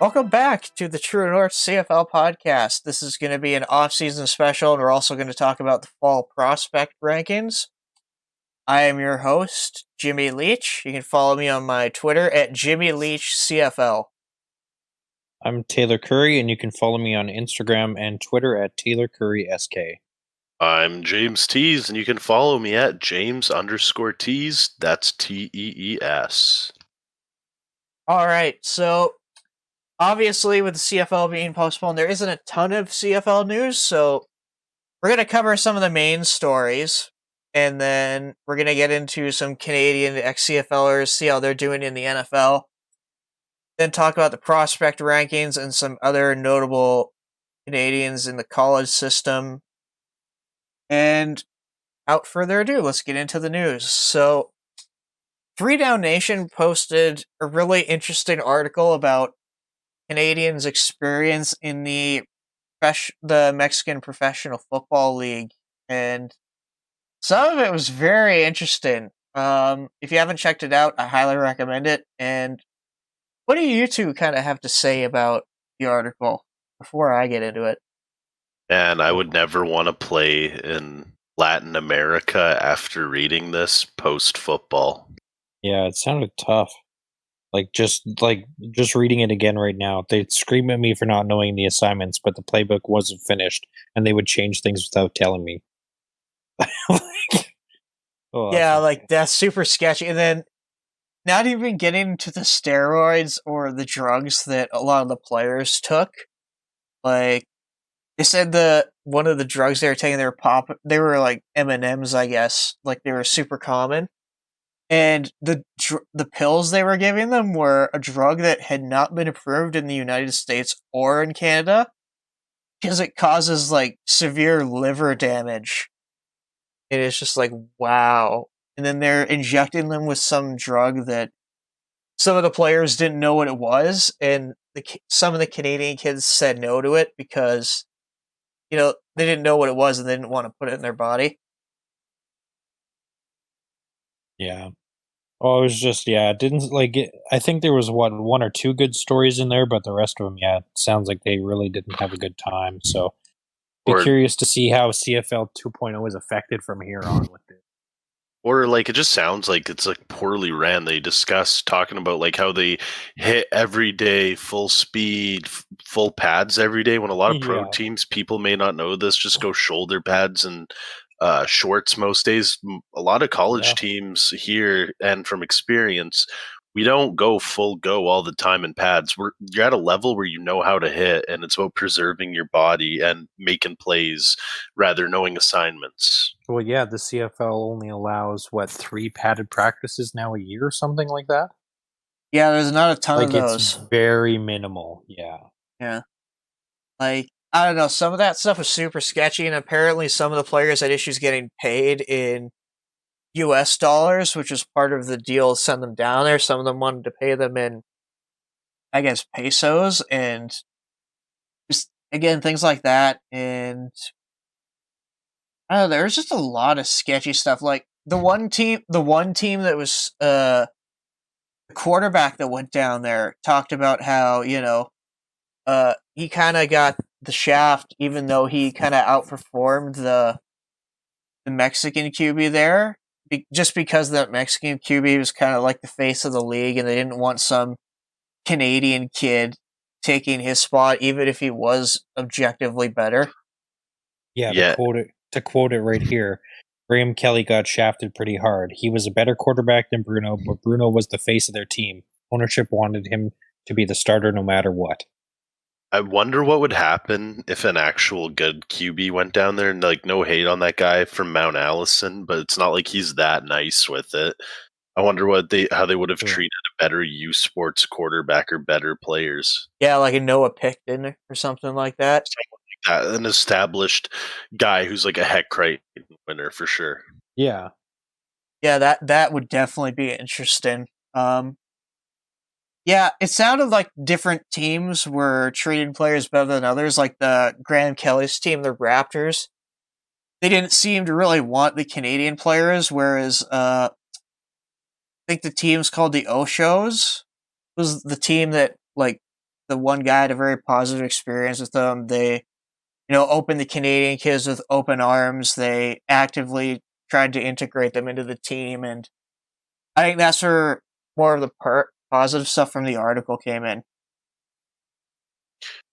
Welcome back to the True North CFL podcast. This is going to be an off-season special, and we're also going to talk about the fall prospect rankings. I am your host, Jimmy Leach. You can follow me on my Twitter at Jimmy Leach CFL. I'm Taylor Curry, and you can follow me on Instagram and Twitter at Taylor Curry SK. I'm James Tees, and you can follow me at James_Tees. That's TEES. All right, so obviously with the CFL being postponed, there isn't a ton of CFL news, so we're going to cover some of the main stories, and then we're going to get into some Canadian ex-CFLers, see how they're doing in the NFL, then talk about the prospect rankings and some other notable Canadians in the college system. And without further ado, let's get into the news. So, Three Down Nation posted a really interesting article about Canadians' experience in the Mexican Professional Football League, and some of it was very interesting. If you haven't checked it out, I highly recommend it. And what do you two kind of have to say about the article before I get into it? And I would never want to play in Latin America after reading this post-football. Yeah, it sounded tough. Just reading it again right now, they'd scream at me for not knowing the assignments, but the playbook wasn't finished, and they would change things without telling me. That's super sketchy. And then not even getting to the steroids or the drugs that a lot of the players took. Like, they said one of the drugs they were taking, they were like M&Ms, I guess. Like, they were super common. And the pills they were giving them were a drug that had not been approved in the United States or in Canada because it causes like severe liver damage. And it's just like, wow. And then they're injecting them with some drug that some of the players didn't know what it was, and some of the Canadian kids said no to it because, they didn't know what it was and they didn't want to put it in their body. Yeah. Oh, it was just, it didn't, I think there was, one or two good stories in there, but the rest of them, it sounds like they really didn't have a good time, so be curious to see how CFL 2.0 is affected from here on with it. Or it just sounds like it's poorly ran. They discuss talking about how they hit every day, full speed, full pads every day. When a lot of pro teams, people may not know this, just go shoulder pads and shorts most days. A lot of college teams here, and from experience, we don't go full go all the time in pads. You're at a level where you know how to hit, and it's about preserving your body and making plays rather knowing assignments. Well, yeah, the CFL only allows, 3 padded practices now a year or something like that? Yeah, there's not a ton of those. It's very minimal, yeah. Yeah. I don't know, some of that stuff was super sketchy, and apparently some of the players had issues getting paid in US dollars, which was part of the deal to send them down there. Some of them wanted to pay them in, I guess, pesos, and just, again, things like that. And I don't know, there was just a lot of sketchy stuff. Like, the one team that was, the quarterback that went down there talked about how, he kind of got the shaft, even though he kind of outperformed the Mexican QB there, just because that Mexican QB was kind of like the face of the league, and they didn't want some Canadian kid taking his spot, even if he was objectively better. Yeah, to quote it right here, Graham Kelly got shafted pretty hard. He was a better quarterback than Bruno, but Bruno was the face of their team. Ownership wanted him to be the starter no matter what. I wonder what would happen if an actual good QB went down there, and no hate on that guy from Mount Allison, but it's not like he's that nice with it. I wonder how they would have treated a better U Sports quarterback or better players. Yeah, like a Noah Pickton or something like that. An established guy who's a Heckrite winner for sure. Yeah. Yeah, that would definitely be interesting. Yeah, it sounded like different teams were treating players better than others, like the Graham Kelly's team, the Raptors. They didn't seem to really want the Canadian players, whereas I think the team's called the Oshos was the team that the one guy had a very positive experience with them. They, opened the Canadian kids with open arms. They actively tried to integrate them into the team, and I think that's where more of the positive stuff from the article came in.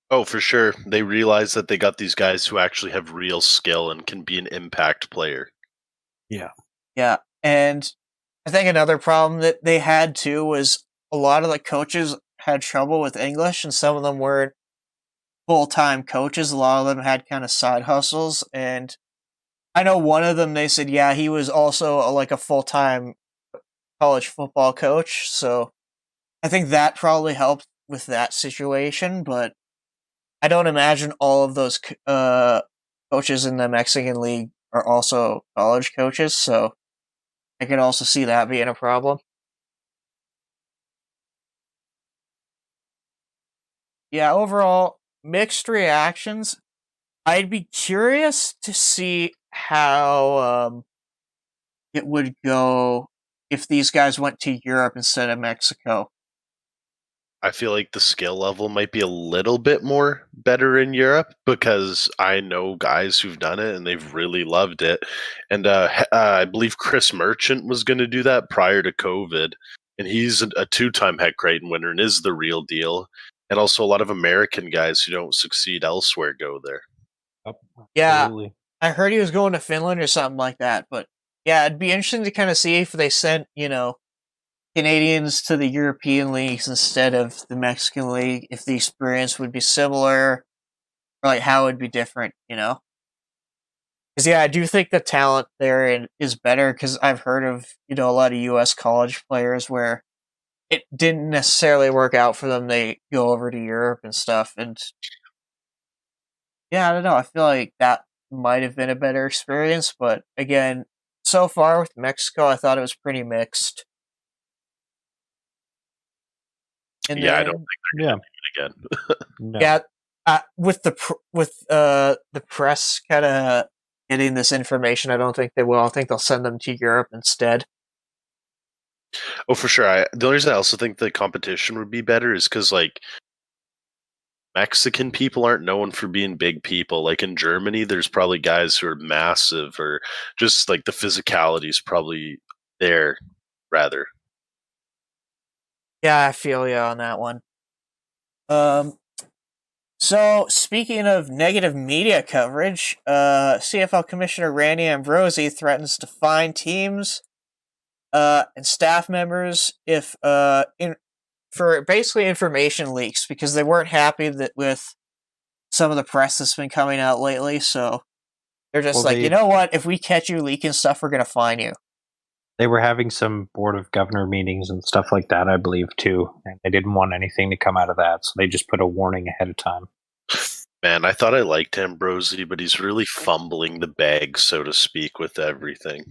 Oh, for sure. They realize that they got these guys who actually have real skill and can be an impact player. Yeah. Yeah, and I think another problem that they had too was a lot of the coaches had trouble with English, and some of them weren't full-time coaches. A lot of them had kind of side hustles, and I know one of them, they said, yeah, he was also like a full-time college football coach, so I think that probably helped with that situation, but I don't imagine all of those coaches in the Mexican League are also college coaches, so I could also see that being a problem. Yeah, overall, mixed reactions. I'd be curious to see how it would go if these guys went to Europe instead of Mexico. I feel like the skill level might be a little bit more better in Europe because I know guys who've done it and they've really loved it. And I believe Chris Merchant was going to do that prior to COVID. And he's a two-time Heck Crichton winner and is the real deal. And also a lot of American guys who don't succeed elsewhere go there. Yep, Yeah, absolutely. I heard he was going to Finland or something like that, but yeah, it'd be interesting to kind of see if they sent, Canadians to the European leagues instead of the Mexican league, if the experience would be similar, or like how it would be different, Because yeah, I do think the talent there is better because I've heard of, a lot of U.S. college players where it didn't necessarily work out for them. They go over to Europe and stuff, and yeah, I don't know. I feel like that might have been a better experience, but again, so far with Mexico, I thought it was pretty mixed. And Yeah, I don't then, think they're going to do it again. No. yeah, with the press kind of getting this information, I don't think they will. I think they'll send them to Europe instead. Oh, for sure. The only reason I also think the competition would be better is because, like, Mexican people aren't known for being big people. Like in Germany, there's probably guys who are massive, or just like the physicality is probably there, rather. Yeah, I feel you on that one. Um, so speaking of negative media coverage, CFL Commissioner Randy Ambrosie threatens to fine teams and staff members if for basically information leaks because they weren't happy with some of the press that's been coming out lately. So they're just Well, you know what? If we catch you leaking stuff, we're gonna fine you. they were having some board of governor meetings and stuff like that, I believe, too. And they didn't want anything to come out of that, so they just put a warning ahead of time. Man, I thought I liked Ambrosi, but he's really fumbling the bag, so to speak, with everything.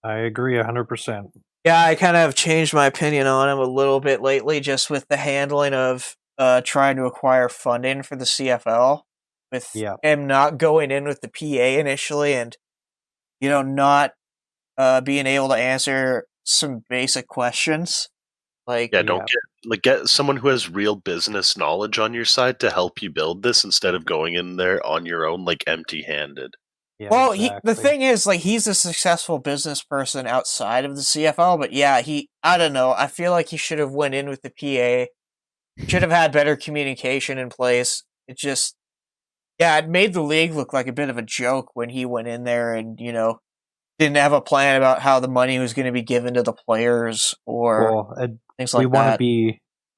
I agree 100%. Yeah, I kind of changed my opinion on him a little bit lately, just with the handling of trying to acquire funding for the CFL, with him not going in with the PA initially, and not being able to answer some basic questions. Don't get someone who has real business knowledge on your side to help you build this instead of going in there on your own, like empty-handed. Yeah, well, exactly. the thing is, he's a successful business person outside of the CFL, but yeah, I don't know. I feel like he should have went in with the PA. Should have had better communication in place. It just, yeah, it made the league look like a bit of a joke when he went in there and didn't have a plan about how the money was going to be given to the players or things like that.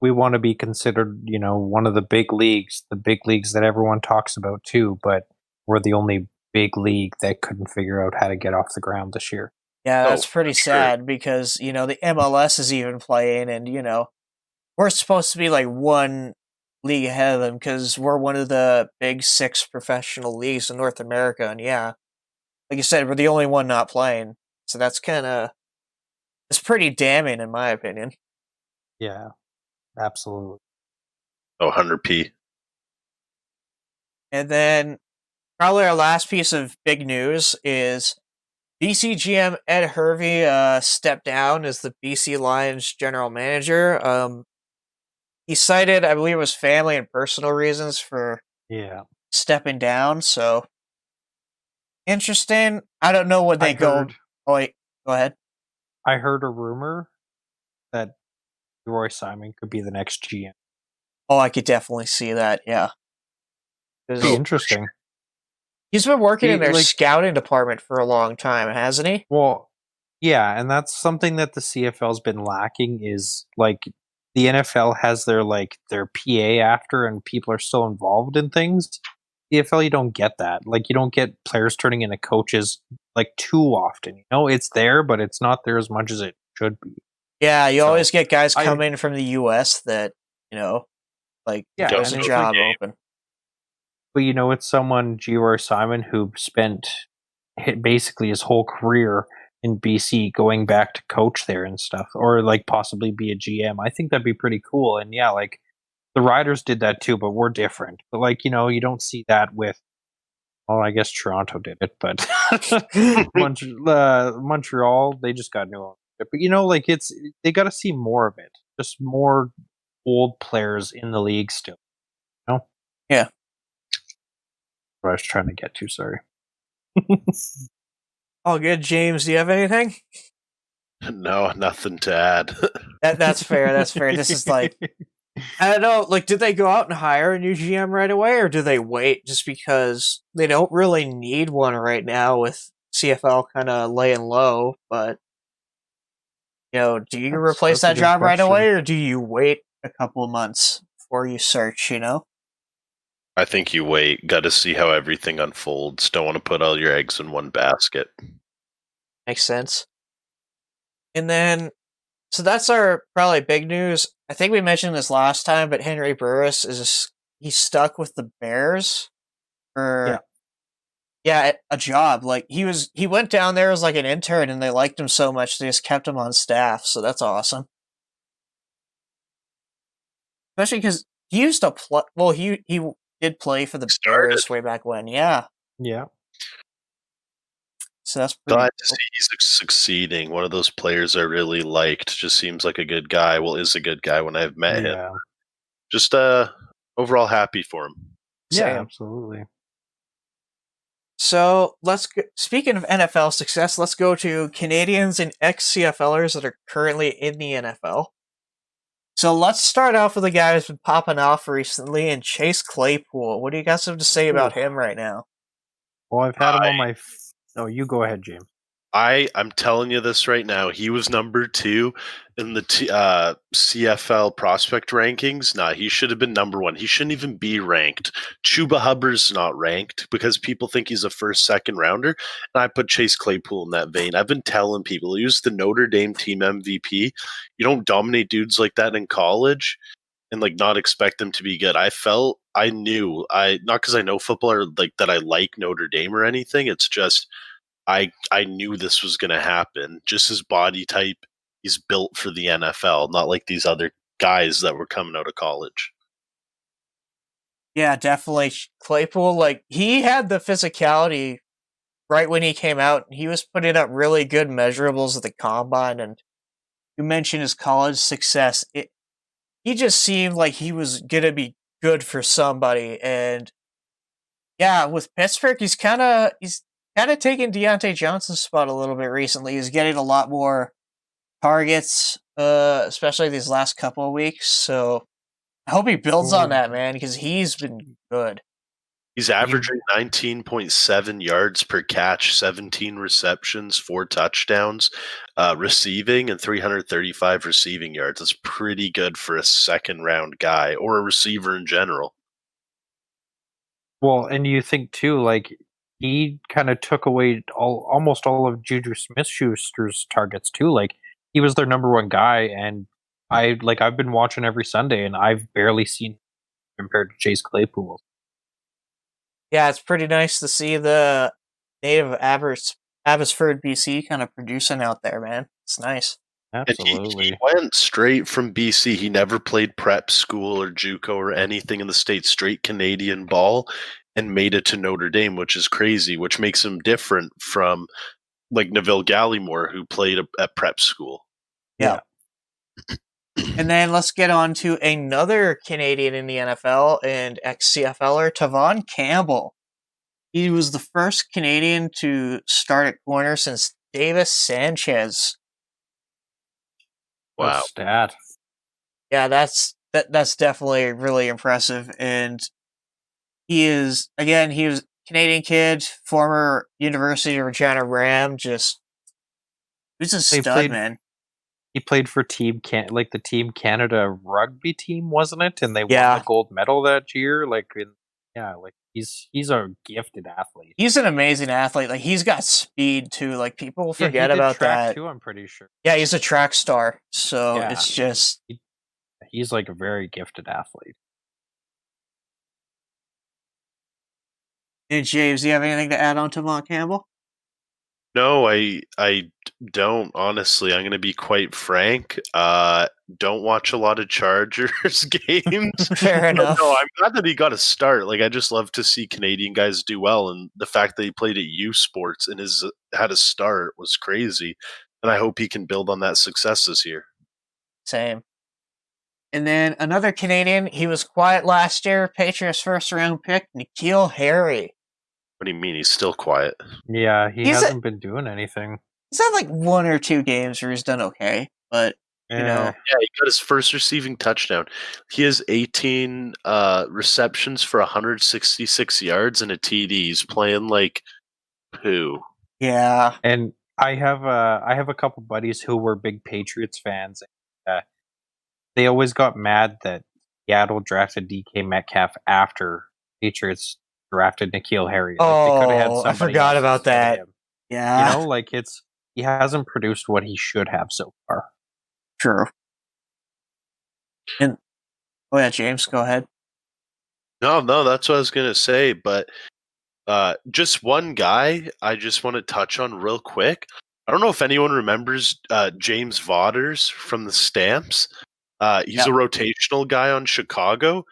We want to be considered, one of the big leagues that everyone talks about too. But we're the only big league that couldn't figure out how to get off the ground this year. Yeah, that's pretty sad because the MLS is even playing, and we're supposed to be like one league ahead of them because we're one of the big 6 professional leagues in North America, and yeah, like you said, we're the only one not playing. So that's it's pretty damning in my opinion. Yeah, absolutely. Oh, 100p. And then probably our last piece of big news is BC GM Ed Hervey stepped down as the BC Lions general manager. he cited, I believe it was family and personal reasons for stepping down. So interesting. I don't know what they go. Oh wait, go ahead. I heard a rumor that Roy Simon could be the next GM. Oh, I could definitely see that. Yeah, be interesting. He's been working in their scouting department for a long time, hasn't he? Well, yeah, and that's something that the CFL's been lacking is like the NFL has their PA after and people are still involved in things. CFL, you don't get that. Like, you don't get players turning into coaches like too often. You know, it's there, but it's not there as much as it should be. Yeah, you always get guys coming from the US that, there's a job open. But it's someone, G.R. Simon, who spent basically his whole career in BC going back to coach there and stuff, or possibly be a GM. I think that'd be pretty cool. And yeah, the Riders did that too, but we're different. But you don't see that with, I guess Toronto did it, but Montreal, they just got new ownership. But they got to see more of it, just more old players in the league still. Yeah. What I was trying to get to, sorry. All good, James. Do you have anything? No, nothing to add. That's fair. That's fair. This is I don't know. Did they go out and hire a new GM right away, or do they wait just because they don't really need one right now with CFL kind of laying low? But do you replace that job right away, or do you wait a couple of months before you search? I think you wait. Got to see how everything unfolds. Don't want to put all your eggs in one basket. Makes sense. And then, so that's our probably big news. I think we mentioned this last time, but Henry Burris he's stuck with the Bears for a job. He went down there as an intern, and they liked him so much they just kept him on staff. So that's awesome. Especially because he used to play. Well, he did play for the Bears way back when. Yeah. Yeah. So that's pretty glad to see he's succeeding. One of those players I really liked. Just seems like a good guy. Well, is a good guy when I've met him. Just overall happy for him. Yeah, absolutely. So speaking of NFL success, let's go to Canadians and ex-CFLers that are currently in the NFL. So let's start off with a guy who's been popping off recently, and Chase Claypool. What do you guys have to say about him right now? Well, I've had him on my... Oh, you go ahead, James. I'm telling you this right now. He was number 2 in the CFL prospect rankings. Nah, he should have been number 1. He shouldn't even be ranked. Chuba Hubbard's not ranked because people think he's a first, second rounder. And I put Chase Claypool in that vein. I've been telling people, he was the Notre Dame team MVP. You don't dominate dudes like that in college and not expect them to be good. I knew, not because I know football or that I like Notre Dame or anything. It's just, I knew this was going to happen. Just his body type, he's built for the NFL, not like these other guys that were coming out of college. Yeah, definitely. Claypool, he had the physicality right when he came out. He was putting up really good measurables at the combine, and you mentioned his college success. He just seemed like he was going to be good for somebody, and yeah, with Pittsburgh, he's kind of taking Deontay Johnson's spot a little bit recently. He's getting a lot more targets, especially these last couple of weeks. So I hope he builds on that, man, because he's been good. He's averaging 19.7 yards per catch, 17 receptions, 4 touchdowns, receiving, and 335 receiving yards. That's pretty good for a second-round guy or a receiver in general. Well, and you think too, he kind of took away almost all of Juju Smith-Schuster's targets too. He was their number 1 guy, and I've been watching every Sunday, and I've barely seen compared to Chase Claypool. Yeah, it's pretty nice to see the native Abbotsford, BC, kind of producing out there, man. It's nice. Absolutely. He went straight from BC. He never played prep school or JUCO or anything in the States. Straight Canadian ball, and made it to Notre Dame, which is crazy, which makes him different from Neville Gallimore, who played at prep school. Yeah. And then let's get on to another Canadian in the NFL and ex-CFLer, Tavon Campbell. He was the first Canadian to start at corner since Davis Sanchez. Wow. What stat? Yeah, that's definitely really impressive. And he was a Canadian kid, former University of Regina Ram, he's a stud, man. He played for the Team Canada rugby team, wasn't it? And they won Yeah. the gold medal that year. He's a gifted athlete. He's an amazing athlete. Like, he's got speed too. Like, people forget he did about track that. too, I'm pretty sure. Yeah, he's a track star. So Yeah. it's just He's like a very gifted athlete. And James, do you have anything to add on to Von Campbell? No, I don't, honestly. I'm going to be quite frank. Don't watch a lot of Chargers games. Fair enough. No, I'm glad that he got a start. Like, I just love to see Canadian guys do well, and the fact that he played at U Sports and had a start was crazy. And I hope he can build on that success this year. Same. And then another Canadian, he was quiet last year, Patriots first round pick, N'Keal Harry. What do you mean? He's still quiet. Yeah, he hasn't been doing anything. He's had like 1 or 2 games where he's done okay, but you know. Yeah, he got his first receiving touchdown. He has 18 receptions for 166 yards and a TD. He's playing like poo. Yeah. And I have a couple buddies who were big Patriots fans. They always got mad that Seattle drafted DK Metcalf after Patriots drafted N'Keal Harry. Like, they could have had somebody I forgot about that. Him. Yeah. You know, he hasn't produced what he should have so far. True. And yeah, James, go ahead. No, that's what I was gonna say. But just one guy I just want to touch on real quick. I don't know if anyone remembers James Vaughters from the Stamps. He's a rotational guy on Chicago.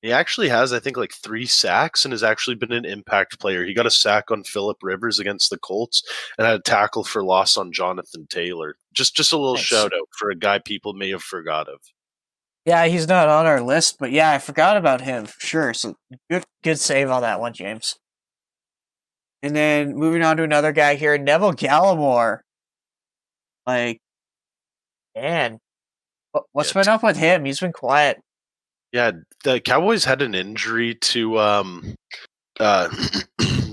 He actually has, I think, like 3 sacks and has actually been an impact player. He got a sack on Phillip Rivers against the Colts and had a tackle for loss on Jonathan Taylor. Just a little shout out for a guy people may have forgot of. Yeah, he's not on our list, but yeah, I forgot about him for sure. So good save on that one, James. And then moving on to another guy here, Neville Gallimore. Like, man, what's been up with him? He's been quiet. Yeah, the Cowboys had an injury to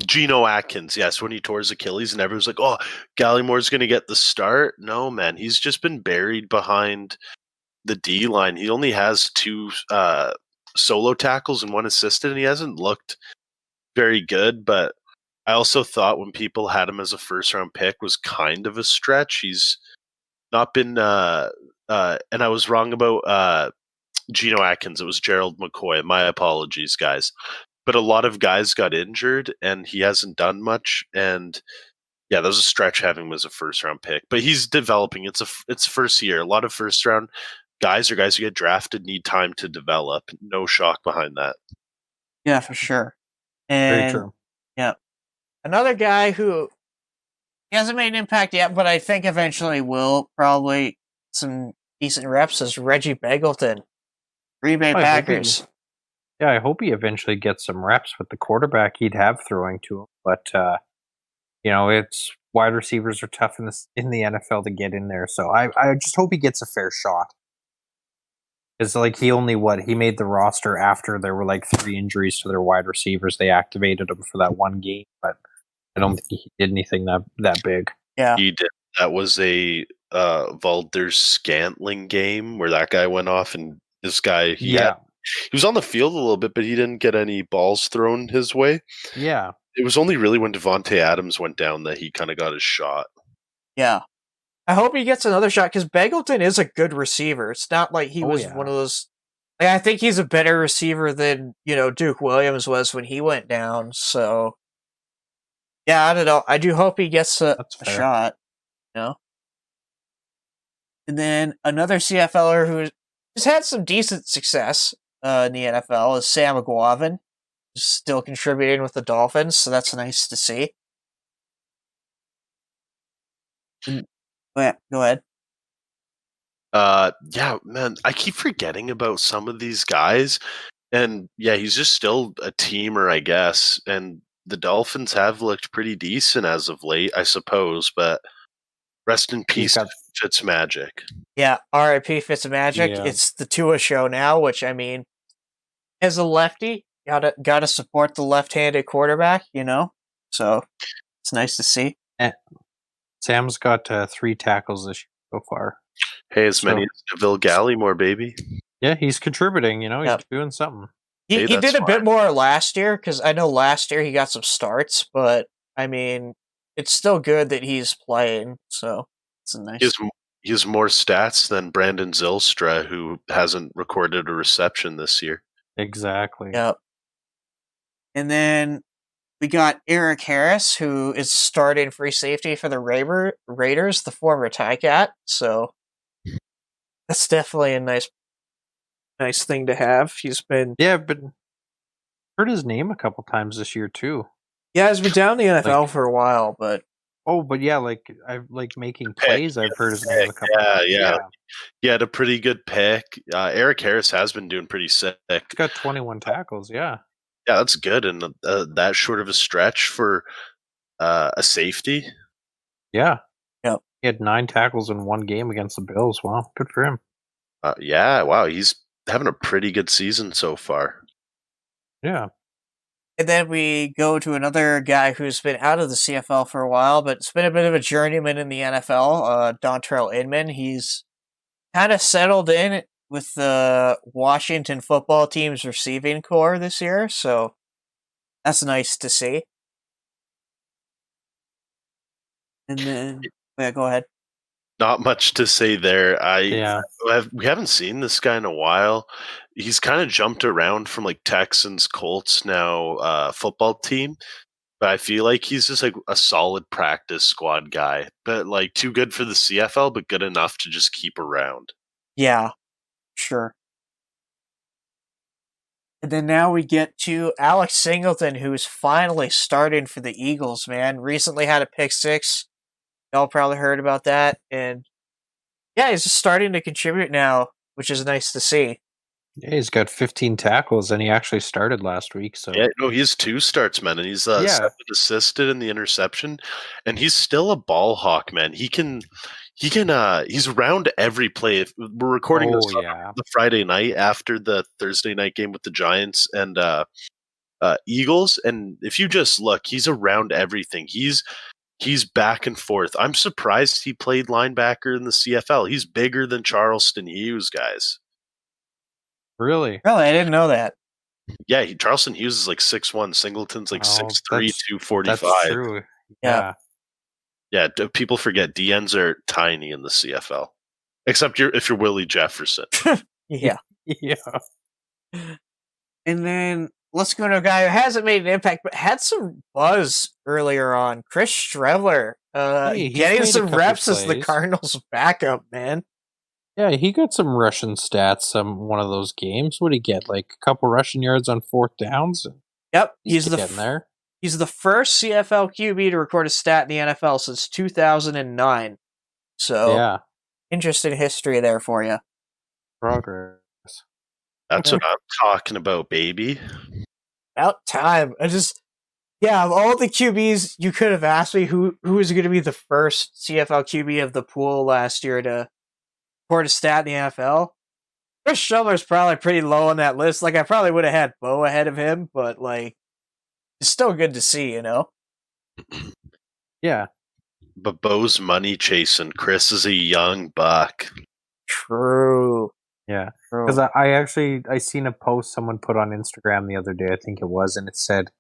Geno Atkins, yes, when he tore his Achilles, and everyone's like, oh, Gallimore's going to get the start. No, man, he's just been buried behind the D-line. He only has 2 solo tackles and 1 assisted, and he hasn't looked very good, but I also thought when people had him as a first-round pick was kind of a stretch. He's not been and I was wrong about Geno Atkins. It was Gerald McCoy. My apologies, guys. But a lot of guys got injured, and he hasn't done much. And yeah, that was a stretch having him as a first-round pick. But he's developing. It's first year. A lot of first-round guys or guys who get drafted need time to develop. No shock behind that. Yeah, for sure. And very true. Yeah, another guy who he hasn't made an impact yet, but I think eventually will probably some decent reps is Reggie Begelton. Green Bay Packers. I hope he eventually gets some reps with the quarterback he'd have throwing to him. But it's wide receivers are tough in the NFL to get in there. So I just hope he gets a fair shot. Because he made the roster after there were like 3 injuries to their wide receivers. They activated him for that one game, but I don't think he did anything that big. Yeah, he did. That was a Valder Scantling game where that guy went off, and this guy he was on the field a little bit, but he didn't get any balls thrown his way. Yeah, it was only really when Devontae Adams went down that he kind of got his shot. Yeah, I hope he gets another shot because Begelton is a good receiver. It's not like he was one of those. Like, I think he's a better receiver than Duke Williams was when he went down. So yeah, I don't know. I do hope he gets a shot. And then another CFLer who has had some decent success in the NFL is Sam Aguavin, still contributing with the Dolphins, so that's nice to see. Go ahead. Yeah, man, I keep forgetting about some of these guys, and yeah, he's just still a teamer, I guess. And the Dolphins have looked pretty decent as of late, I suppose. But rest in He's peace, got Fitzmagic. Yeah, R.I.P. Fitzmagic. Yeah. It's the Tua show now, which I mean, as a lefty, gotta support the left-handed quarterback, you know. So it's nice to see. Sam's got 3 tackles this year so far. Hey, as So- many as Neville Gallimore, baby. Yeah, he's contributing. You know, he's Yep. doing something. He Hey, he that's did a bit fine. more last year because I know last year he got some starts, but I mean, it's still good that he's playing. So it's a nice. He has more stats than Brandon Zylstra, who hasn't recorded a reception this year. Exactly. Yep. And then we got Eric Harris, who is starting free safety for the Raiders, the former Ticat. So that's definitely a nice thing to have. He's been Yeah, but heard his name a couple times this year too. he's been down in the NFL Like- for a while, but Oh, but yeah, like I've like making plays. I've heard his name a couple Yeah, times. yeah. He had a pretty good pick. Eric Harris has been doing pretty sick. He's got 21 tackles. Yeah. Yeah, that's good. And that short of a stretch for a safety. Yeah. Yep. He had 9 tackles in one game against the Bills. Wow, good for him. Yeah, wow. He's having a pretty good season so far. Yeah. and then we go to another guy who's been out of the CFL for a while, but it's been a bit of a journeyman in the NFL, Dontrell Inman. He's kind of settled in with the Washington football team's receiving core this year, so that's nice to see. And then, yeah, go ahead. Not much to say there. Yeah. We haven't seen this guy in a while. He's kind of jumped around from like Texans, Colts, now football team. But I feel like he's just like a solid practice squad guy. But like too good for the CFL, but good enough to just keep around. Yeah, sure. And then now we get to Alex Singleton, who's finally starting for the Eagles, man. Recently had a pick 6. Y'all probably heard about that. And yeah, he's just starting to contribute now, which is nice to see. Yeah, he's got 15 tackles, and he actually started last week. So Yeah, no, he has 2 starts, man, and he's Yeah. assisted in the interception, and he's still a ball hawk, man. He's around every play. If we're recording this on yeah. the Friday night after the Thursday night game with the Giants and Eagles, and if you just look, he's around everything. He's back and forth. I'm surprised he played linebacker in the CFL. He's bigger than Charleston Hughes, guys. Really? Really, I didn't know that. Yeah, Charleston Hughes is like 6'1", Singleton's like Oh, 6'3", that's 245. That's true. Yeah. Yeah, people forget DNs are tiny in the CFL, except if you're Willie Jefferson. Yeah. Yeah. And then let's go to a guy who hasn't made an impact, but had some buzz earlier on. Chris Streveler, Hey, he's getting made a some couple reps as the plays. Cardinals' backup, man. Yeah, he got some rushing stats. One of those games. What did he get? Like a couple rushing yards on 4th downs. Yep, He's getting there. He's the first CFL QB to record a stat in the NFL since 2009. So Yeah, interesting history there for you. progress. That's what I'm talking about, baby. About time. Of all the QBs you could have asked me, who is going to be the first CFL QB of the pool last year to record a stat in the NFL? Chris Streveler's probably pretty low on that list. Like, I probably would have had Bo ahead of him, but like, it's still good to see, you know? Yeah, But Bo's money chasing. Chris is a young buck. True. yeah. True. Because I seen a post someone put on Instagram the other day. I think it was, and it said,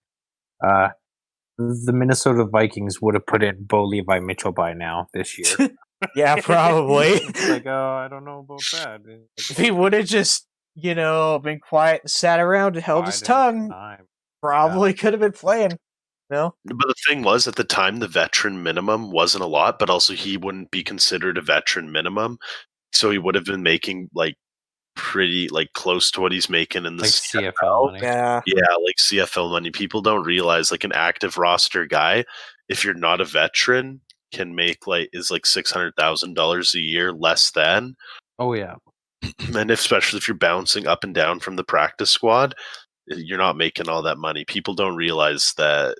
the Minnesota Vikings would have put in Bo Levi Mitchell by now this year. Yeah, probably. It's like, oh, I don't know about that. If he would have just, been quiet and sat around and held his tongue, probably could have been playing. No? But the thing was, at the time, the veteran minimum wasn't a lot, but also he wouldn't be considered a veteran minimum. So he would have been making like pretty like close to what he's making in the Like CFL. CFL money. Yeah. Yeah, like CFL money. People don't realize like an active roster guy, if you're not a veteran, can make is like $600,000 a year less than. Oh yeah. And especially if you're bouncing up and down from the practice squad, you're not making all that money. People don't realize that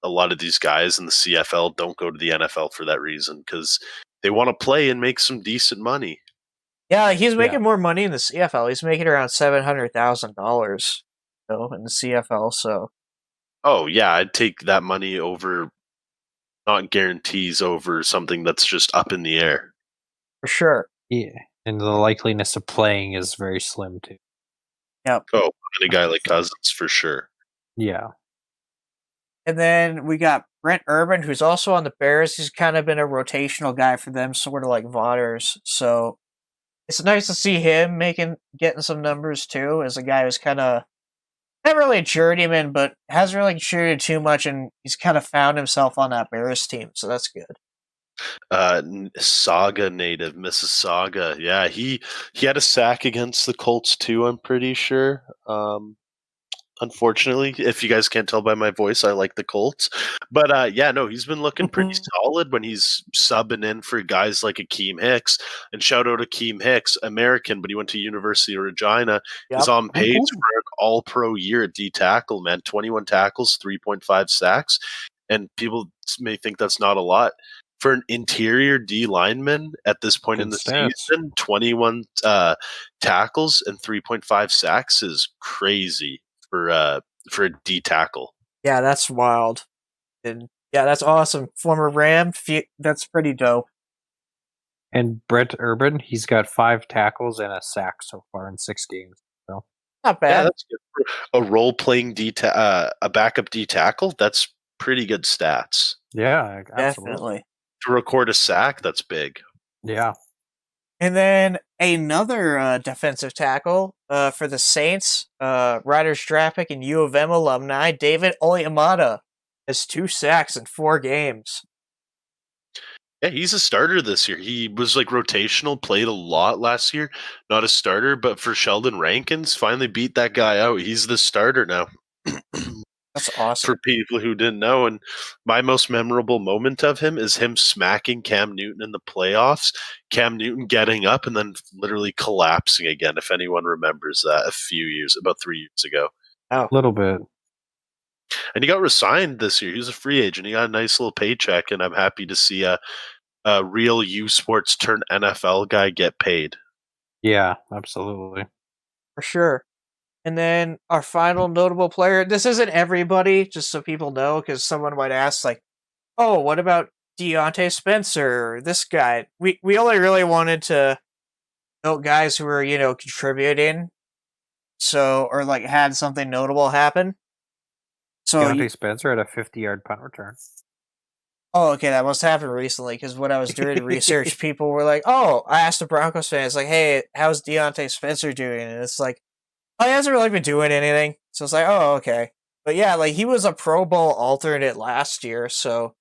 a lot of these guys in the CFL don't go to the NFL for that reason, because they want to play and make some decent money. Yeah, he's making more money in the CFL. He's making around $700,000, in the CFL. So, oh yeah, I'd take that money over, not guarantees, over something that's just up in the air. for sure. Yeah, and the likeliness of playing is very slim too. Yep. Oh, and a guy like Cousins for sure. Yeah. And then we got Brent Urban, who's also on the Bears. He's kind of been a rotational guy for them, sort of like Vaughters. So it's nice to see him getting some numbers too, as a guy who's kind of not really a journeyman, but hasn't really contributed too much, and he's kind of found himself on that Bears team. So that's good. Saga native, Mississauga. Yeah, he had a sack against the Colts too, I'm pretty sure. Unfortunately, if you guys can't tell by my voice, I like the Colts. But yeah, no, he's been looking pretty solid when he's subbing in for guys like Akeem Hicks. And shout out Akeem Hicks, American, but he went to University of Regina. Yep. Is on pace for an all-pro year at D tackle, man. 21 tackles, 3.5 sacks. And people may think that's not a lot. For an interior D lineman at this point in the season, 21 tackles and 3.5 sacks is crazy for a D tackle. Yeah, that's wild. And yeah, that's awesome. Former Ram, that's pretty dope. And Brent Urban, he's got 5 tackles and a sack so far in 6 games. So not bad. Yeah, that's good. For a role-playing a backup D tackle, that's pretty good stats. Yeah, absolutely. Definitely. To record a sack, that's big. Yeah. And then another defensive tackle for the Saints, Riders draft pick and U of M alumni, David Oyamada, has 2 sacks in 4 games. Yeah, he's a starter this year. He was like rotational, played a lot last year. Not a starter, but for Sheldon Rankins, finally beat that guy out. He's the starter now. That's awesome. For people who didn't know, and my most memorable moment of him is him smacking Cam Newton in the playoffs. Cam Newton getting up and then literally collapsing again, if anyone remembers that about 3 years ago. Oh. A little bit. And he got re-signed this year. He was a free agent. He got a nice little paycheck, and I'm happy to see a real U Sports turned NFL guy get paid. Yeah, absolutely. For sure. And then our final notable player, this isn't everybody, just so people know, because someone might ask, like, oh, what about Deontay Spencer, this guy? We only really wanted to note guys who were, contributing, or like had something notable happen. So Deontay Spencer had a 50-yard punt return. Oh, okay, that must have happened recently, because when I was doing research, people were like, oh, I asked the Broncos fans, like, hey, how's Deontay Spencer doing? And it's like, oh, he hasn't really been doing anything. So it's like, oh, okay. But yeah, like, he was a Pro Bowl alternate last year, so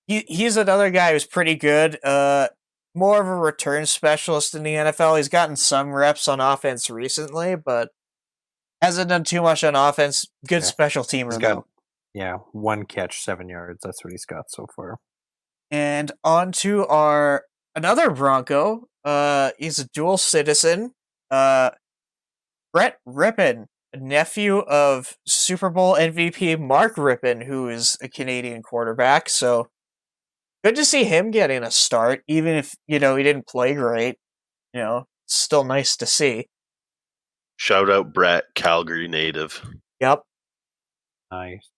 he's another guy who's pretty good. More of a return specialist in the NFL. He's gotten some reps on offense recently, but hasn't done too much on offense. Good special teamer, though. Yeah, 1 catch, 7 yards. That's what he's got so far. And on to our another Bronco. He's a dual citizen. Brett Rippon, nephew of Super Bowl MVP Mark Rippon, who is a Canadian quarterback. So good to see him getting a start, even if, he didn't play great. Still nice to see. Shout out Brett, Calgary native. Yep. Nice.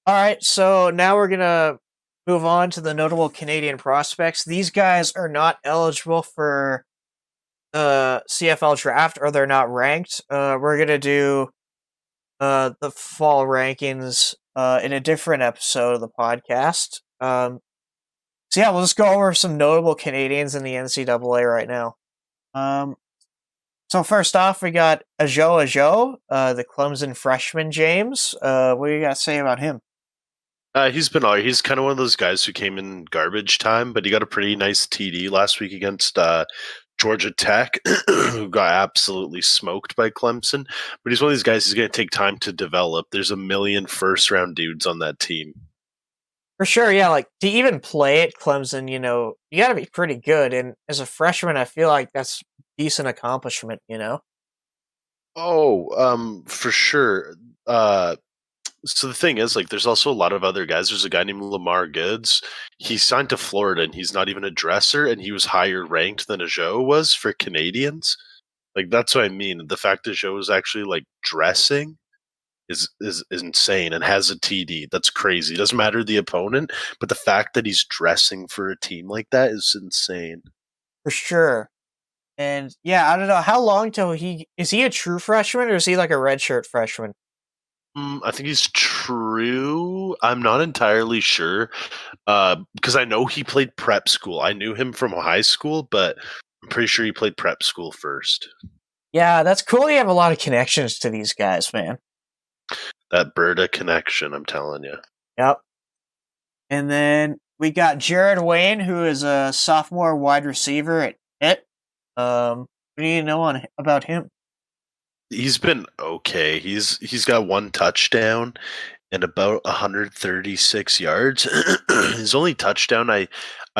All right, so now we're going to move on to the notable Canadian prospects. These guys are not eligible for the CFL draft, or they're not ranked. We're going to do the fall rankings in a different episode of the podcast. So yeah, we'll just go over some notable Canadians in the NCAA right now. So first off, we got Ajo, the Clemson freshman, James. What do you got to say about him? He's kind of one of those guys who came in garbage time, but he got a pretty nice TD last week against Georgia Tech, who got absolutely smoked by Clemson. But he's one of these guys who's going to take time to develop. There's a million first-round dudes on that team. For sure, yeah. Like to even play at Clemson, you got to be pretty good. And as a freshman, I feel like that's decent accomplishment. Oh, for sure. So the thing is, like, there's also a lot of other guys. There's a guy named Lamar Goods. He's signed to Florida, and he's not even a dresser, and he was higher ranked than Ajo was for Canadians. Like, that's what I mean. The fact that Ajo is actually like dressing is insane and has a TD. That's crazy. It doesn't matter the opponent, but the fact that he's dressing for a team like that is insane. For sure. And yeah, I don't know how long till is he a true freshman or is he like a redshirt freshman? I think he's true. I'm not entirely sure because I know he played prep school. I knew him from high school, but I'm pretty sure he played prep school first. Yeah, that's cool. You have a lot of connections to these guys, man. That Berta connection, I'm telling you. Yep. And then we got Jared Wayne, who is a sophomore wide receiver at Pitt. What do you know about him? He's been okay. He's got one touchdown and about 136 yards. His only touchdown, I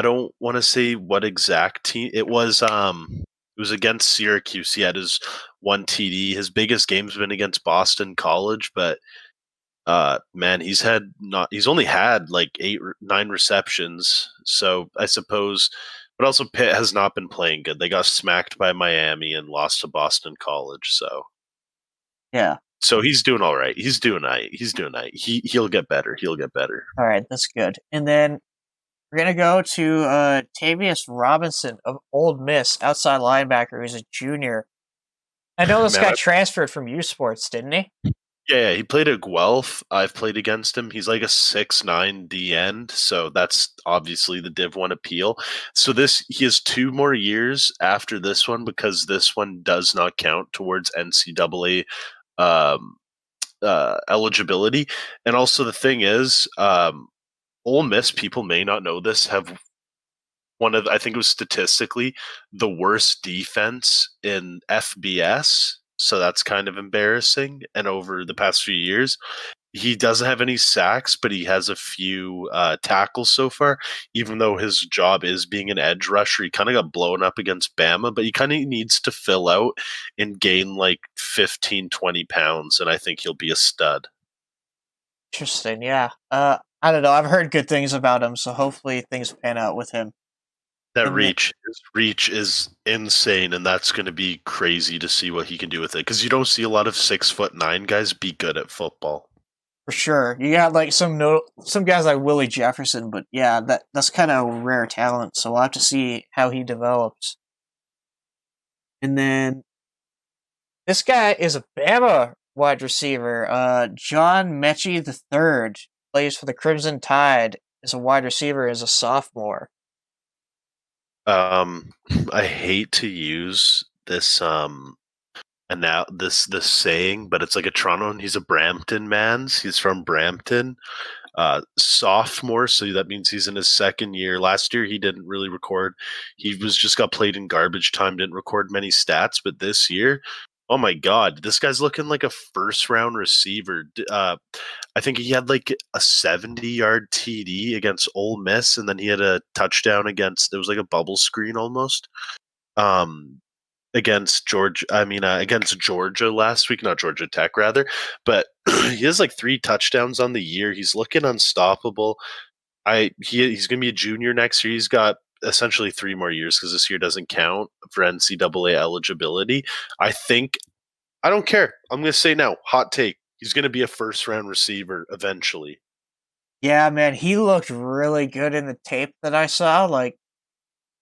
don't want to say what exact team it was. It was against Syracuse. He had his one TD. His biggest game's been against Boston College, but man, he's only had like 9 receptions. So I suppose, but also Pitt has not been playing good. They got smacked by Miami and lost to Boston College. So yeah. So he's doing all right. He's doing all right. He'll get better. He'll get better. All right, that's good. And then we're gonna go to Tavius Robinson of Old Miss, outside linebacker, who's a junior. I know this guy transferred from U Sports, didn't he? Yeah, he played at Guelph. I've played against him. He's like a 6'9" D end, so that's obviously the Div 1 appeal. So he has 2 more years after this one because this one does not count towards NCAA eligibility. And also the thing is, Ole Miss, people may not know this, have I think it was statistically the worst defense in FBS. So that's kind of embarrassing. And over the past few years, he doesn't have any sacks, but he has a few tackles so far. Even though his job is being an edge rusher, he kind of got blown up against Bama, but he kind of needs to fill out and gain like 15, 20 pounds, and I think he'll be a stud. Interesting, yeah. I don't know. I've heard good things about him, so hopefully things pan out with him. His reach is insane, and that's going to be crazy to see what he can do with it. Because you don't see a lot of 6'9" guys be good at football. For sure, you got like some guys like Willie Jefferson, but yeah, that's kind of rare talent. So we'll have to see how he develops. And then this guy is a Bama wide receiver. John Mechie III plays for the Crimson Tide as a wide receiver as a sophomore. I hate to use this and now this saying, but it's like a Toronto, and he's a Brampton man's. He's from Brampton. Sophomore, so that means he's in his second year. Last year he didn't really record. He just got played in garbage time, didn't record many stats, but this year, oh my god, this guy's looking like a first round receiver. I think he had like a 70-yard TD against Ole Miss, and then he had a touchdown against, it was like a bubble screen almost. Against against Georgia last week, not Georgia Tech rather, but he has like 3 touchdowns on the year. He's looking unstoppable. He's going to be a junior next year. He's got essentially 3 more years because this year doesn't count for NCAA eligibility. I don't care. I'm going to say now, hot take. He's going to be a first round receiver eventually. Yeah, man, he looked really good in the tape that I saw. Like,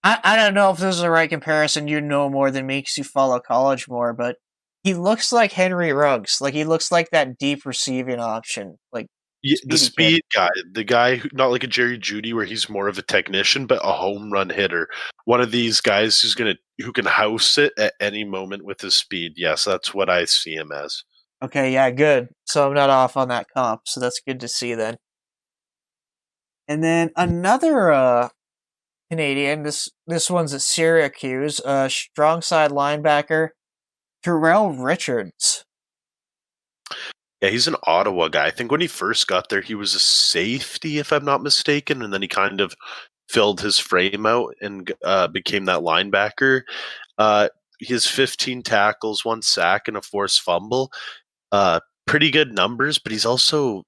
I don't know if this is the right comparison. You know more than me because you follow college more, but he looks like Henry Ruggs. Like, he looks like that deep receiving option. Like, yeah, the speed guy, the guy who, not like a Jerry Jeudy where he's more of a technician, but a home run hitter. One of these guys who can house it at any moment with his speed. Yes, that's what I see him as. Okay, yeah, good. So I'm not off on that comp, so that's good to see then. And then another Canadian. This one's at Syracuse. Strong side linebacker Terrell Richards. Yeah, he's an Ottawa guy. I think when he first got there, he was a safety, if I'm not mistaken, and then he kind of filled his frame out and became that linebacker. He has 15 tackles, 1 sack, and a forced fumble. Pretty good numbers, but he's also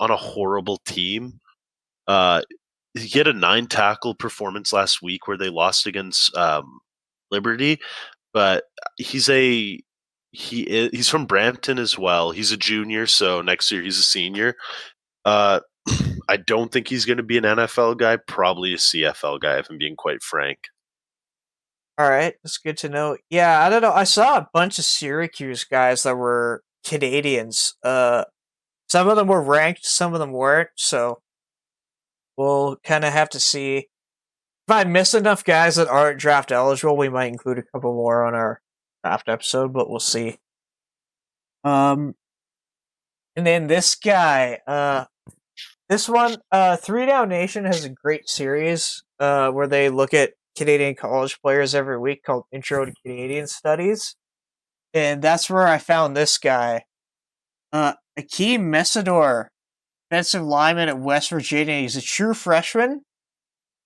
on a horrible team. He had a 9-tackle performance last week where they lost against Liberty, but he's from Brampton as well. He's a junior, so next year he's a senior. I don't think he's going to be an NFL guy, probably a CFL guy, if I'm being quite frank. All right, that's good to know. Yeah, I don't know. I saw a bunch of Syracuse guys that were Canadians. Some of them were ranked, some of them weren't. So we'll kind of have to see. If I miss enough guys that aren't draft eligible, we might include a couple more on our draft episode, but we'll see. And then this guy, this one, 3Down Nation has a great series where they look at Canadian college players every week called Intro to Canadian Studies. And that's where I found this guy. Akeem Messidor, defensive lineman at West Virginia. He's a true freshman.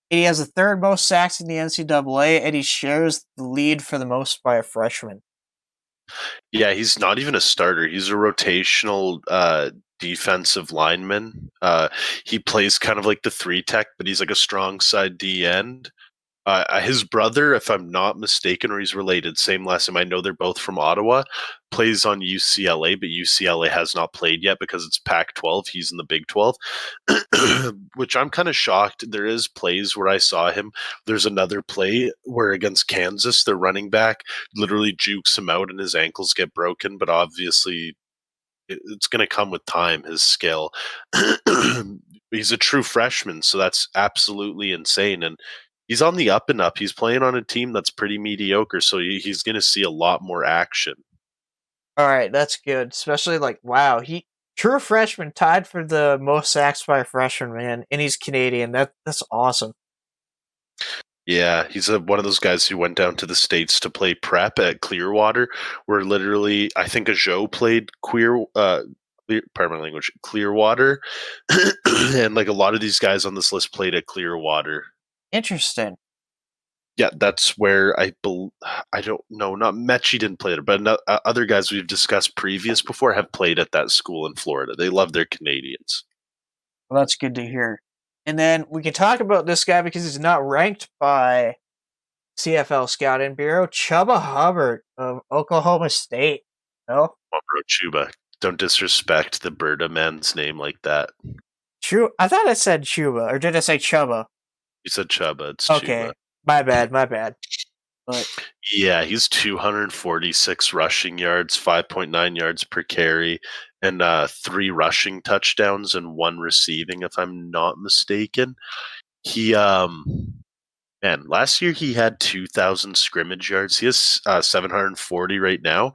He has the 3rd most sacks in the NCAA, and he shares the lead for the most by a freshman. Yeah, he's not even a starter. He's a rotational defensive lineman. He plays kind of like the 3-tech, but he's like a strong side D end. His brother, if I'm not mistaken, or he's related, same last name, I know they're both from Ottawa, plays on UCLA, but UCLA has not played yet because it's Pac-12. He's in the Big 12, which I'm kind of shocked. There is plays where I saw him. There's another play where against Kansas, their running back literally jukes him out and his ankles get broken, but obviously it's going to come with time, his skill. He's a true freshman, so that's absolutely insane. And he's on the up and up. He's playing on a team that's pretty mediocre, so he's going to see a lot more action. All right, that's good. Especially wow, he true freshman tied for the most sacks by a freshman, man, and he's Canadian. That's awesome. Yeah, he's one of those guys who went down to the States to play prep at Clearwater, where literally I think a Joe played pardon my language, Clearwater, and like a lot of these guys on this list played at Clearwater. Interesting. Yeah, that's where I don't know. Not Mechie didn't play there, but other guys we've discussed before have played at that school in Florida. They love their Canadians. Well, that's good to hear. And then we can talk about this guy because he's not ranked by CFL Scouting Bureau. Chubba Hubbard of Oklahoma State. No? Oh, bro, Chuba. Don't disrespect the Berta man's name like that. I thought I said Chuba, or did I say Chubba? You said Chubba. It's okay. Chuba. My bad. But yeah, he's 246 rushing yards, 5.9 yards per carry, and 3 rushing touchdowns and 1 receiving, if I'm not mistaken. He, man, last year he had 2,000 scrimmage yards. He has 740 right now,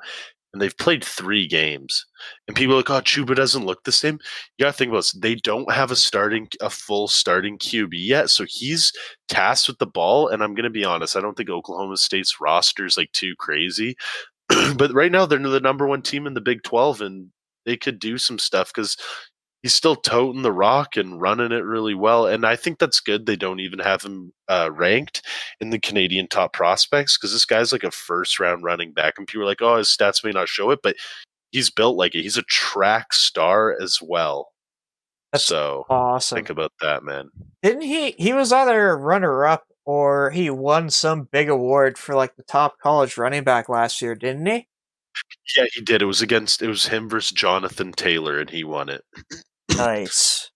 and they've played 3 games. And people are like, oh, Chuba doesn't look the same. You got to think about this. They don't have a full starting QB yet, so he's tasked with the ball. And I'm going to be honest, I don't think Oklahoma State's roster is like too crazy. But right now they're the number 1 team in the Big 12, and they could do some stuff because he's still toting the rock and running it really well. And I think that's good. They don't even have him ranked in the Canadian top prospects because this guy's like a first-round running back. And people are like, oh, his stats may not show it, but he's built like it. He's a track star as well. That's so awesome. Think about that, man. Didn't he was either runner-up or he won some big award for like the top college running back last year, didn't he? Yeah, he did. It was him versus Jonathan Taylor, and he won it. Nice.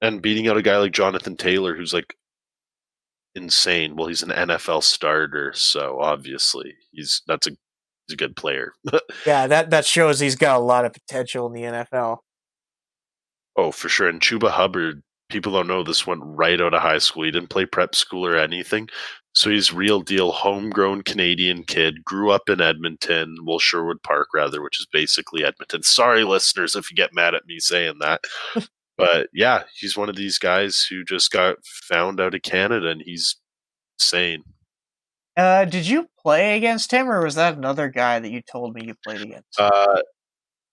And beating out a guy like Jonathan Taylor, who's like insane. Well, he's an NFL starter, so obviously he's a good player. Yeah, that shows he's got a lot of potential in the NFL. Oh, for sure. And Chuba Hubbard, people don't know this, went right out of high school. He didn't play prep school or anything. So he's real deal homegrown Canadian kid, grew up in Edmonton, Sherwood Park rather, which is basically Edmonton. Sorry, listeners, if you get mad at me saying that. But yeah, he's one of these guys who just got found out of Canada, and he's insane. Did you play against him, or was that another guy that you told me you played against?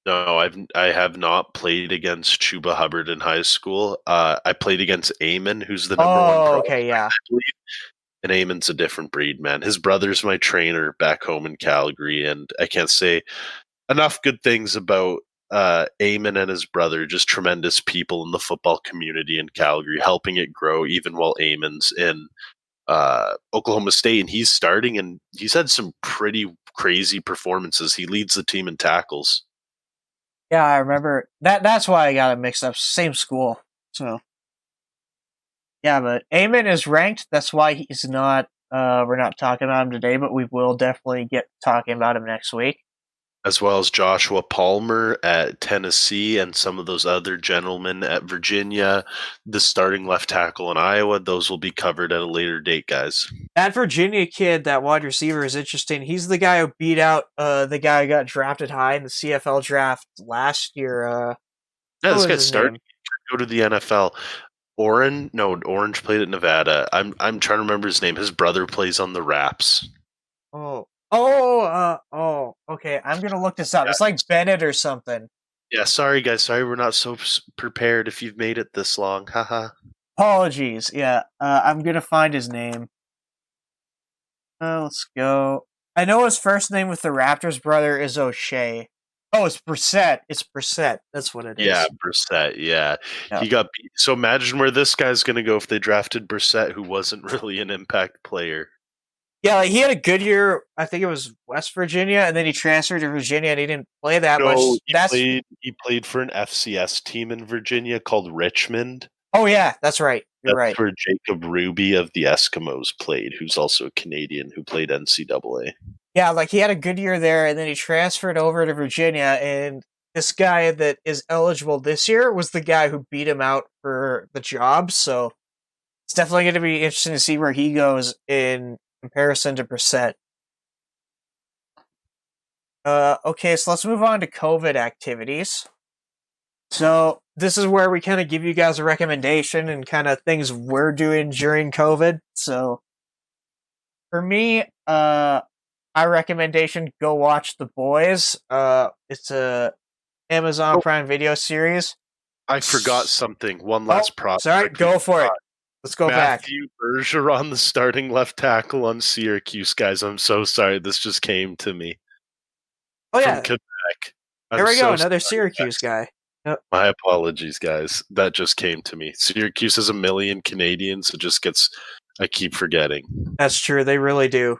No, I have not played against Chuba Hubbard in high school. I played against Eamon, who's the number one pro, okay, yeah. I believe. And Eamon's a different breed, man. His brother's my trainer back home in Calgary, and I can't say enough good things about Eamon and his brother. Just tremendous people in the football community in Calgary, helping it grow even while Eamon's in Oklahoma State, and he's starting, and he's had some pretty crazy performances. He leads the team in tackles. Yeah, I remember that. That's why I got it mixed up. Same school, so yeah. But Eamon is ranked. That's why he's not. We're not talking about him today, but we will definitely get talking about him next week. As well as Joshua Palmer at Tennessee and some of those other gentlemen at Virginia, the starting left tackle in Iowa. Those will be covered at a later date, guys. That Virginia kid, that wide receiver, is interesting. He's the guy who beat out the guy who got drafted high in the CFL draft last year. Yeah, this guy's starting to go to the NFL. Orange played at Nevada. I'm trying to remember his name. His brother plays on the Raps. Okay. I'm gonna look this up. Yeah. It's like Bennett or something. Yeah, sorry guys. Sorry we're not so prepared if you've made it this long. Haha. Apologies. Yeah, I'm gonna find his name. Let's go. I know his first name with the Raptors brother is O'Shea. Oh, it's Brissett. It's Brissett. That's what it is. Yeah, Brissett. Yeah. Yep. He got beat. So imagine where this guy's going to go if they drafted Brissett, who wasn't really an impact player. Yeah, like he had a good year. I think it was West Virginia, and then he transferred to Virginia, and he didn't play that much. He played for an FCS team in Virginia called Richmond. Oh yeah, that's right. You're right. That's where Jacob Ruby of the Eskimos played, who's also a Canadian who played NCAA. Yeah, like he had a good year there, and then he transferred over to Virginia, and this guy that is eligible this year was the guy who beat him out for the job, so it's definitely going to be interesting to see where he goes in comparison to Brissett. Okay, so let's move on to COVID activities. So this is where we kind of give you guys a recommendation and kind of things we're doing during COVID. So for me, my recommendation, go watch The Boys. It's a Amazon Prime Video series. I forgot something. One last prop. Sorry, go for it. Let's go back. Matthew Bergeron, the starting left tackle on Syracuse, guys. I'm so sorry. This just came to me. Oh, yeah. From Quebec. There we go. Another Syracuse guy. Yep. My apologies, guys. That just came to me. Syracuse has 1 million Canadians. It just gets... I keep forgetting. That's true. They really do.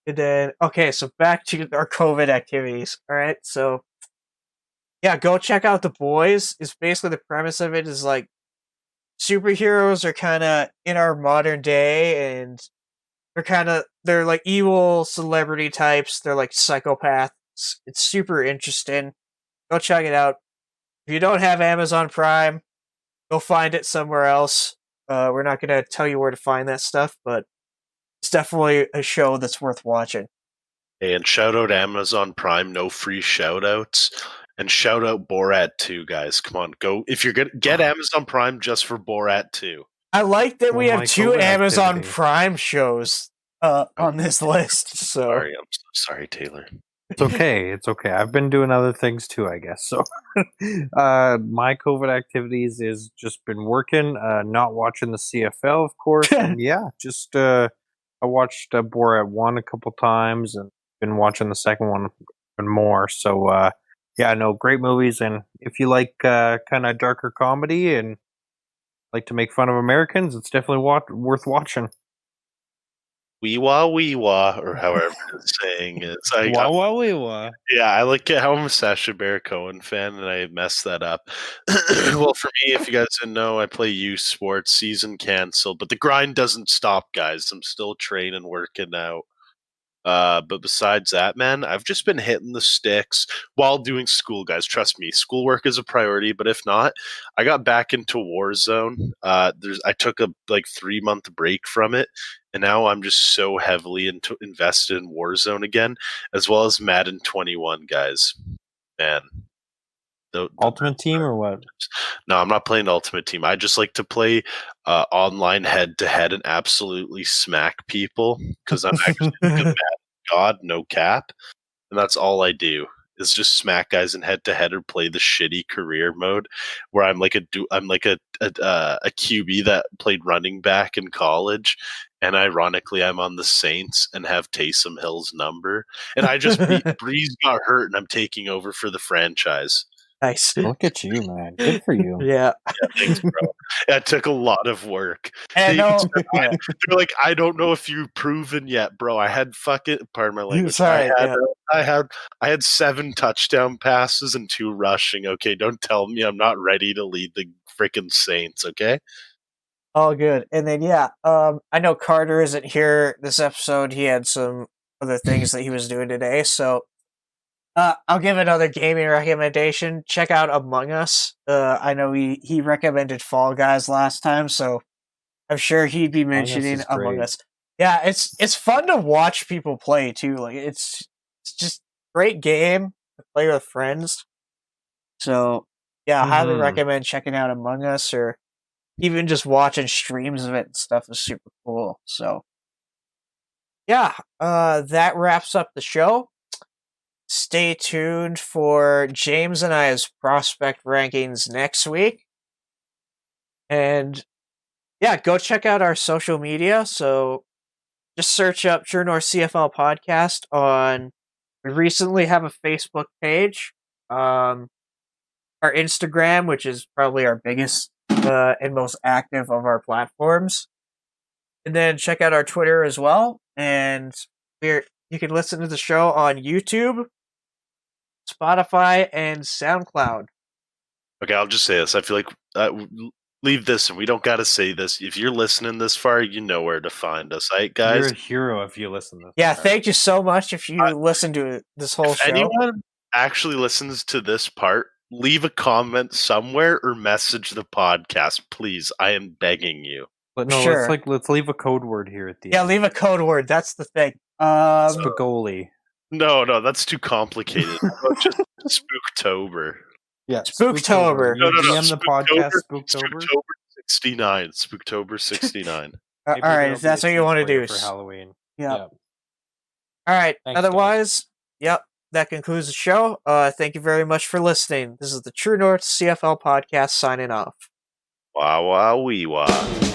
And then, okay, so back to our COVID activities. All right, so yeah, go check out The Boys. It's basically the premise of it is like superheroes are kind of in our modern day, and they're like evil celebrity types. They're like psychopaths. It's super interesting. Go check it out. If you don't have Amazon Prime, go find it somewhere else. We're not going to tell you where to find that stuff, but it's definitely a show that's worth watching. Hey, and shout out Amazon Prime, no free shout outs. And shout out Borat 2, guys. Come on, go. If you're going to get Amazon Prime just for Borat 2. I like that we have 2 Amazon Prime shows on this list. So. I'm so sorry, Taylor. It's okay. It's okay. I've been doing other things too, I guess. So my COVID activities is just been working, not watching the CFL, of course. And yeah, just I watched Borat 1 a couple times and been watching the second one even more. So yeah, no, great movies. And if you like kind of darker comedy and like to make fun of Americans, it's definitely worth watching. Wee wah, or however it's saying it. Wah wah wee wah. Yeah, I like it how I'm a Sacha Baron Cohen fan, and I messed that up. Well, for me, if you guys didn't know, I play youth sports. Season canceled, but the grind doesn't stop, guys. I'm still training, working out. But besides that, man, I've just been hitting the sticks while doing school, guys. Trust me, schoolwork is a priority. But if not, I got back into Warzone. I took a 3-month break from it, and now I'm just so heavily invested in Warzone again, as well as Madden 21, guys. Man, The Ultimate Team or what? No, I'm not playing Ultimate Team. I just like to play online head-to-head and absolutely smack people because I'm actually like a bad god, no cap. And that's all I do is just smack guys in head-to-head or play the shitty career mode where I'm like a QB that played running back in college. And ironically, I'm on the Saints and have Taysom Hill's number. And I just Breeze got hurt and I'm taking over for the franchise. Nice. Look at you, man. Good for you. Yeah. Thanks, bro. That took a lot of work. And They're like, I don't know if you've proven yet, bro. I had pardon my language. Sorry, I had 7 touchdown passes and 2 rushing. Okay, don't tell me I'm not ready to lead the freaking Saints. Okay. All good. And then I know Carter isn't here this episode. He had some other things that he was doing today, so I'll give another gaming recommendation. Check out Among Us. I know he recommended Fall Guys last time, so I'm sure he'd be mentioning Among Us. Yeah, it's fun to watch people play too. Like it's just great game to play with friends. So yeah, I highly recommend checking out Among Us, or even just watching streams of it and stuff is super cool. So yeah, that wraps up the show. Stay tuned for James and I's prospect rankings next week. And yeah, go check out our social media. So just search up True North CFL Podcast we recently have a Facebook page. Our Instagram, which is probably our biggest and most active of our platforms. And then check out our Twitter as well. And you can listen to the show on YouTube, Spotify, and SoundCloud. Okay, I'll just say this. I feel like leave this, and we don't got to say this. If you're listening this far, you know where to find us, right, guys? You're a hero if you listen to this. Yeah, thank you so much if you listen to this whole show. If anyone actually listens to this part, leave a comment somewhere or message the podcast, please. I am begging you. But no, sure. let's leave a code word here at the end. Yeah, leave a code word. That's the thing. Spagoli. No, that's too complicated. Just Spooktober. Yeah, Spooktober. No. DM the podcast Spooktober 69. Spooktober 69. All right, if that's what you want to do for Halloween. Yeah. All right. Thanks, otherwise, yep. That concludes the show. Thank you very much for listening. This is the True North CFL podcast signing off. Wah wah wee wah.